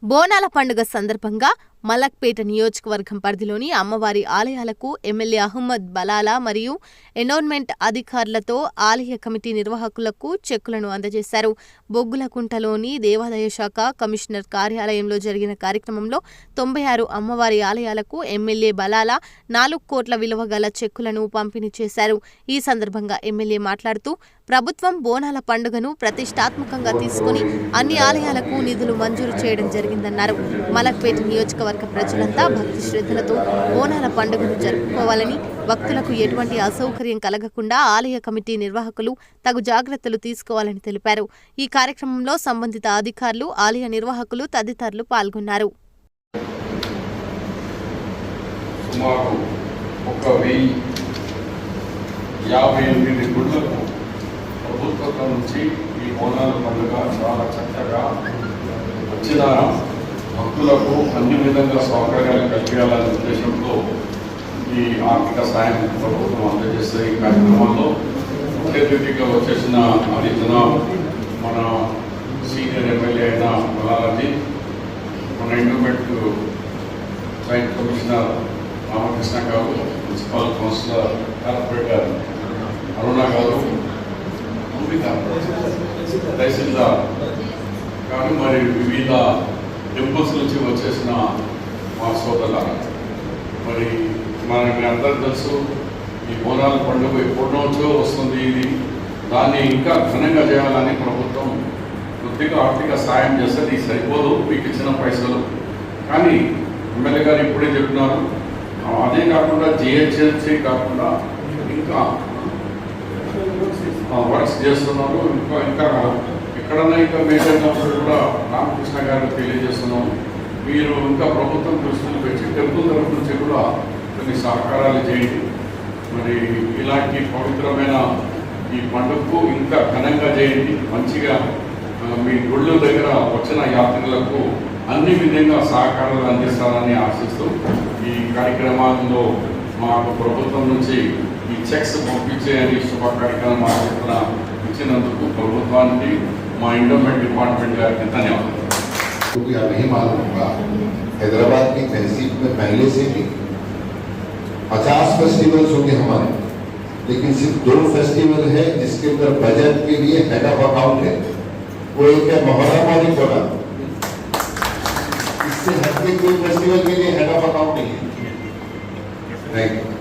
బోనాల పండుగ సందర్భంగా మలక్పేట నియోజకవర్గం పరిధిలోని అమ్మవారి ఆలయాలకు ఎమ్మెల్యే అహ్మద్ బలాలా మరియు ఎన్విరాన్మెంట్ అధికారులతో ఆలయ కమిటీ నిర్వాహకులకు చెక్కులను అందజేశారు. బొగ్గులకుంటలోని దేవాదాయ శాఖ కమిషనర్ కార్యాలయంలో జరిగిన కార్యక్రమంలో 96 అమ్మవారి ఆలయాలకు ఎమ్మెల్యే బలాలా 4 కోట్ల విలువ గల చెక్కులను పంపిణీ చేశారు. ఈ సందర్భంగా ఎమ్మెల్యే మాట్లాడుతూ ప్రభుత్వం బోనాల పండుగను ప్రతిష్టాత్మకంగా తీసుకుని అన్ని ఆలయాలకు నిధులు మంజూరు చేయడం జరిగిందన్నారు. మలక్పేట నియోజకవర్గ ప్రజలంతా భక్తి శ్రద్ధలతో బోనాల పండుగను జరుపుకోవాలని, భక్తులకు ఎటువంటి అసౌకర్యం కలగకుండా ఆలయ కమిటీ నిర్వాహకులు తగు జాగ్రత్తలు తీసుకోవాలని తెలిపారు. ఈ కార్యక్రమంలో సంబంధిత అధికారులు, ఆలయ నిర్వాహకులు తదితరులు పాల్గొన్నారు. ప్రభుత్వం నుంచి ఈ బోనాల పండుగ చాలా చక్కగా వచ్చిన భక్తులకు అన్ని విధంగా సౌకర్యాలు కల్పించాలనే ఉద్దేశంతో ఈ ఆర్థిక సాయం ప్రభుత్వం అందజేస్తే ఈ కార్యక్రమంలో ముఖ్య అతిథిగా వచ్చేసిన అది మన సీనియర్ ఎమ్మెల్యే అయిన బలాలాజీ, మన ఎన్విరాన్మెంట్ జాయింట్ కమిషనర్ రామకృష్ణ గారు, మున్సిపల్ కౌన్సిలర్ కార్పొరేటర్ అరుణ గారు, తహసీల్దార్ కానీ మరి వివిధ టెంపుల్స్ నుంచి వచ్చేసిన మా సోదరుల మరి మనకి అందరూ తెలుసు ఈ బోనాల పండుగ ఎప్పటి నుంచో వస్తుంది. ఇది దాన్ని ఇంకా ఘనంగా చేయాలని ప్రభుత్వం కొద్దిగా ఆర్థిక సాయం చేస్తుంది. ఇది సరిపోదు మీకు ఇచ్చిన పైసలు, కానీ ఎమ్మెల్యే గారు ఇప్పుడే చెప్తున్నారు. అదే కాకుండా జిహెచ్ఎంసీ కాకుండా ఇంకా వర్క్స్ చేస్తున్నారు. ఇంకా ఎక్కడన్నా ఇంకా మేజర్ కూడా రామకృష్ణ గారికి తెలియజేస్తున్నాము. మీరు ఇంకా ప్రభుత్వం దృష్టిలో పెట్టి టెంపుల్ తరఫు నుంచి కూడా కొన్ని సహకారాలు చేయండి. మరి ఇలాంటి పవిత్రమైన ఈ పండుగకు ఇంకా ఘనంగా చేయండి. మంచిగా మీ గుళ్ళ దగ్గర వచ్చిన యాత్రికులకు అన్ని విధంగా సహకారాలు అందిస్తారని ఆశిస్తూ ఈ కార్యక్రమాల్లో మాకు ప్రభుత్వం నుంచి ఈ చెక్స్ పంపించేయని శుభ కార్యక్రమం ఇచ్చినందుకు ప్రభుత్వానికి మా एनवायरमेंट डिपार्टमेंट गाరికి ధన్యవాదాలు. क्योंकि आप नहीं मालूम होगा, हैदराबाद की तहसील में पहले से ही 50 फेस्टिवल्स होंगे हमारे, लेकिन सिर्फ 2 फेस्टिवल है जिसके अंदर बजट के लिए हेड ऑफ अकाउंट है. वो एक है मोहर्रम और कोड़ा. इससे हटके कोई फेस्टिवल के लिए हेड ऑफ अकाउंट नहीं है. Thank you.